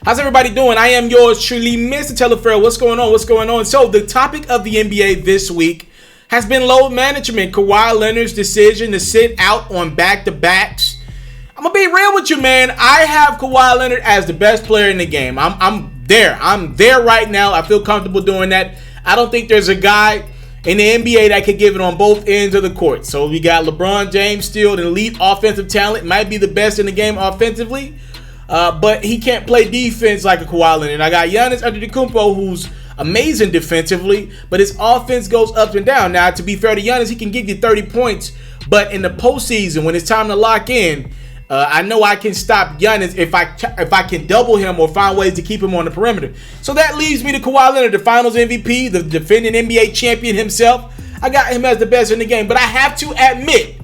How's everybody doing? I am yours truly, Mr.Taliaferro. What's going on? What's going on? So the topic of the NBA this week has been load management. Kawhi Leonard's decision to sit out on back-to-backs. I'm going to be real with you, man. I have Kawhi Leonard as the best player in the game. I'm there. I'm there right now. I feel comfortable doing that. I don't think there's a guy in the NBA that could give it on both ends of the court. So we got LeBron James, still an elite offensive talent. Might be the best in the game offensively. But he can't play defense like a Kawhi Leonard. I got Giannis Antetokounmpo, who's amazing defensively, but his offense goes up and down. Now, to be fair to Giannis, he can give you 30 points, but in the postseason, when it's time to lock in, I know I can stop Giannis if I can double him or find ways to keep him on the perimeter. So that leaves me to Kawhi Leonard, the Finals MVP, the defending NBA champion himself. I got him as the best in the game, but I have to admit,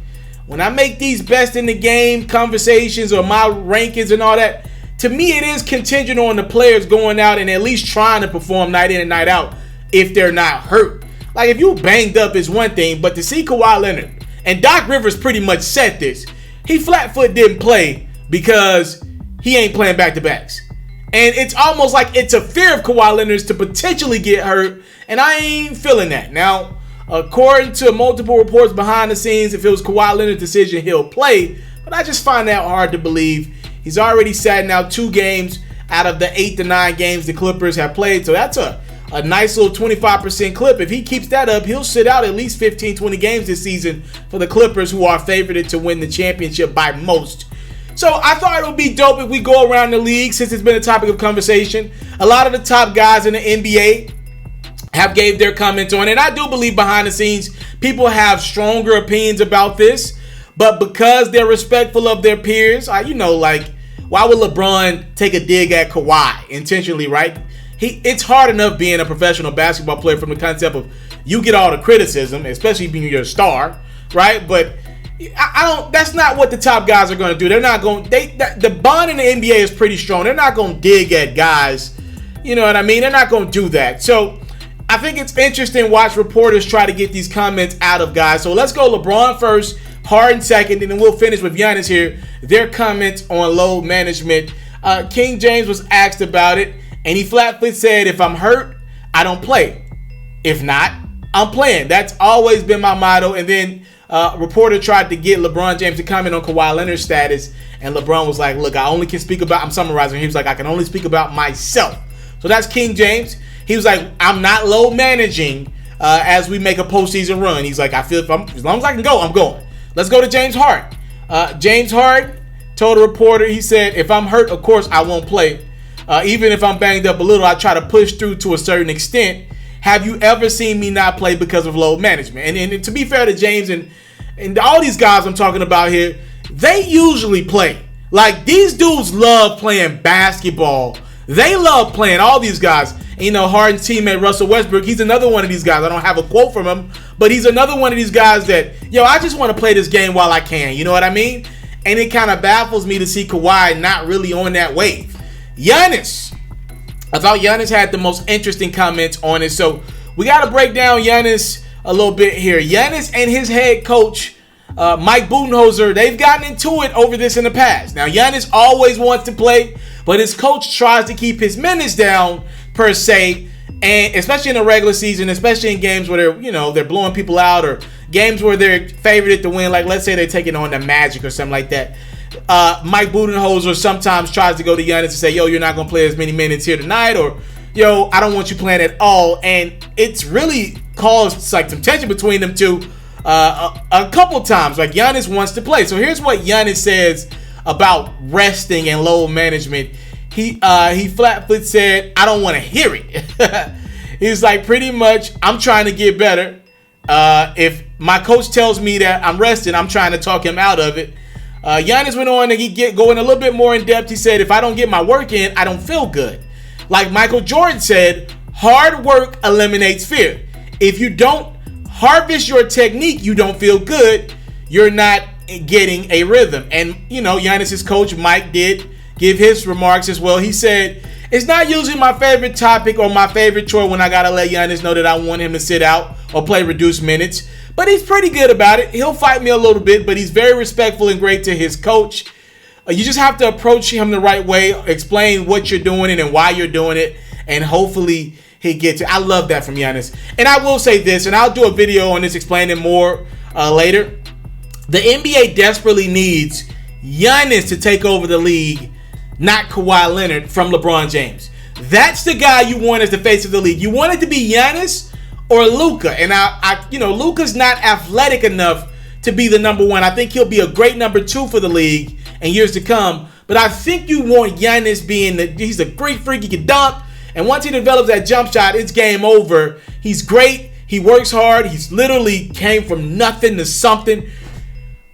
when I make these best in the game conversations or my rankings and all that, to me it is contingent on the players going out and at least trying to perform night in and night out if they're not hurt. Like, if you banged up is one thing, but to see Kawhi Leonard, and Doc Rivers pretty much said this, he flat-foot didn't play because he ain't playing back-to-backs. And it's almost like it's a fear of Kawhi Leonard's to potentially get hurt, and I ain't feeling that. Now, according to multiple reports behind the scenes, if it was Kawhi Leonard's decision, he'll play. But I just find that hard to believe. He's already sat now 2 games out of the 8 to 9 games the Clippers have played. So that's a nice little 25% clip. If he keeps that up, he'll sit out at least 15, 20 games this season for the Clippers, who are favored to win the championship by most. So I thought it would be dope if we go around the league, since it's been a topic of conversation. A lot of the top guys in the NBA have gave their comments on it. I do believe behind the scenes, people have stronger opinions about this, but because they're respectful of their peers, like, why would LeBron take a dig at Kawhi intentionally, right? It's hard enough being a professional basketball player from the concept of you get all the criticism, especially being your star, right? But that's not what the top guys are going to do. They're not going, the bond in the NBA is pretty strong. They're not going to dig at guys, you know what I mean? They're not going to do that. So I think it's interesting to watch reporters try to get these comments out of guys. So let's go LeBron first, Harden second, and then we'll finish with Giannis here. Their comments on load management. King James was asked about it, and he flat-foot said, if I'm hurt, I don't play. If not, I'm playing. That's always been my motto. And then a reporter tried to get LeBron James to comment on Kawhi Leonard's status, and LeBron was like, look, I'm summarizing. He was like, I can only speak about myself. So that's King James. He was like, I'm not load managing as we make a postseason run. He's like, I feel as long as I can go, I'm going. Let's go to James Harden. James Harden told a reporter, he said, if I'm hurt, of course, I won't play. Even if I'm banged up a little, I try to push through to a certain extent. Have you ever seen me not play because of load management? And to be fair to James and all these guys I'm talking about here, they usually play. Like, these dudes love playing basketball. They love playing, all these guys. And, Harden's teammate Russell Westbrook, he's another one of these guys. I don't have a quote from him, but he's another one of these guys that, I just want to play this game while I can. You know what I mean? And it kind of baffles me to see Kawhi not really on that wave. Giannis. I thought Giannis had the most interesting comments on it. So we got to break down Giannis a little bit here. Giannis and his head coach, Mike Budenholzer, they've gotten into it over this in the past. Now, Giannis always wants to play, but his coach tries to keep his minutes down, per se, and especially in the regular season, especially in games where they're blowing people out, or games where they're favored to win, like let's say they're taking on the Magic or something like that. Mike Budenholzer sometimes tries to go to Giannis and say, you're not going to play as many minutes here tonight, or, I don't want you playing at all. And it's really caused like some tension between them two a couple times. Like, Giannis wants to play. So here's what Giannis says about resting and load management. He flat-foot said, I don't want to hear it. He's like, pretty much, I'm trying to get better. If my coach tells me that I'm resting, I'm trying to talk him out of it. Giannis went on and going a little bit more in depth. He said, if I don't get my work in, I don't feel good. Like Michael Jordan said, hard work eliminates fear. If you don't harvest your technique, you don't feel good. You're not getting a rhythm. And, Giannis's coach, Mike, did give his remarks as well. He said, it's not usually my favorite topic or my favorite chore when I got to let Giannis know that I want him to sit out or play reduced minutes. But he's pretty good about it. He'll fight me a little bit, but he's very respectful and great to his coach. You just have to approach him the right way, explain what you're doing and why you're doing it, and hopefully he gets it. I love that from Giannis. And I will say this, and I'll do a video on this explaining more later. The NBA desperately needs Giannis to take over the league, not Kawhi Leonard from LeBron James. That's the guy you want as the face of the league. You want it to be Giannis or Luka. And Luka's not athletic enough to be the number one. I think he'll be a great number two for the league in years to come. But I think you want Giannis being he's a great freak. He can dunk. And once he develops that jump shot, it's game over. He's great. He works hard. He's literally came from nothing to something.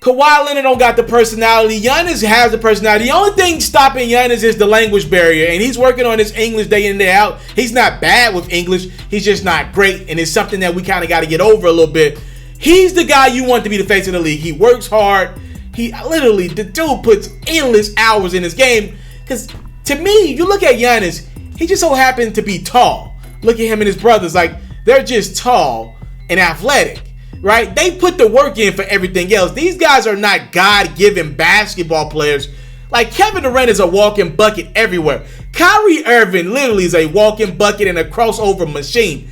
Kawhi Leonard don't got the personality. Giannis has the personality. The only thing stopping Giannis is the language barrier, and he's working on his English day in, day out. He's not bad with English. He's just not great, and it's something that we kind of got to get over a little bit. He's the guy you want to be the face of the league. He works hard. The dude puts endless hours in his game. Because to me, you look at Giannis, he just so happened to be tall. Look at him and his brothers. Like, they're just tall and athletic. Right? They put the work in for everything else. These guys are not God-given basketball players. Like, Kevin Durant is a walking bucket everywhere. Kyrie Irving literally is a walking bucket and a crossover machine.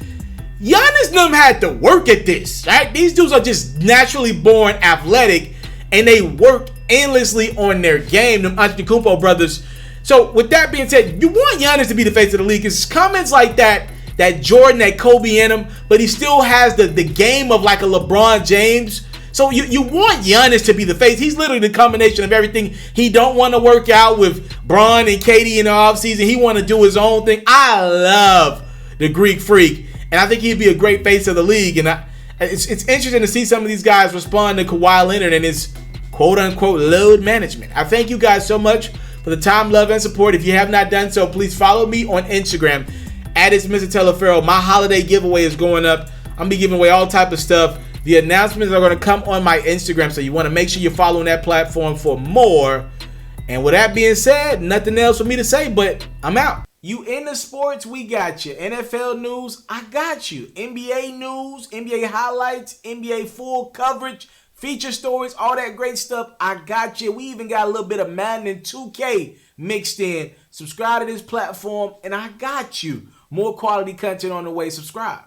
Giannis and them had to work at this. Right? These dudes are just naturally born athletic, and they work endlessly on their game, them Antetokounmpo brothers. So, with that being said, you want Giannis to be the face of the league. Because comments like that Jordan, that Kobe in him, but he still has the game of like a LeBron James. So you want Giannis to be the face. He's literally the combination of everything. He don't want to work out with Bron and Katie in the offseason. He want to do his own thing. I love the Greek Freak, and I think he'd be a great face of the league. And it's interesting to see some of these guys respond to Kawhi Leonard and his quote-unquote load management. I thank you guys so much for the time, love, and support. If you have not done so, please follow me on Instagram. It's Mr.Taliaferro. My holiday giveaway is going up. I'm going to be giving away all type of stuff. The announcements are going to come on my Instagram, so you want to make sure you're following that platform for more. And with that being said, nothing else for me to say, but I'm out. You into sports, we got you. NFL news, I got you. NBA news, NBA highlights, NBA full coverage, feature stories, all that great stuff, I got you. We even got a little bit of Madden and 2K mixed in. Subscribe to this platform, and I got you. More quality content on the way. Subscribe.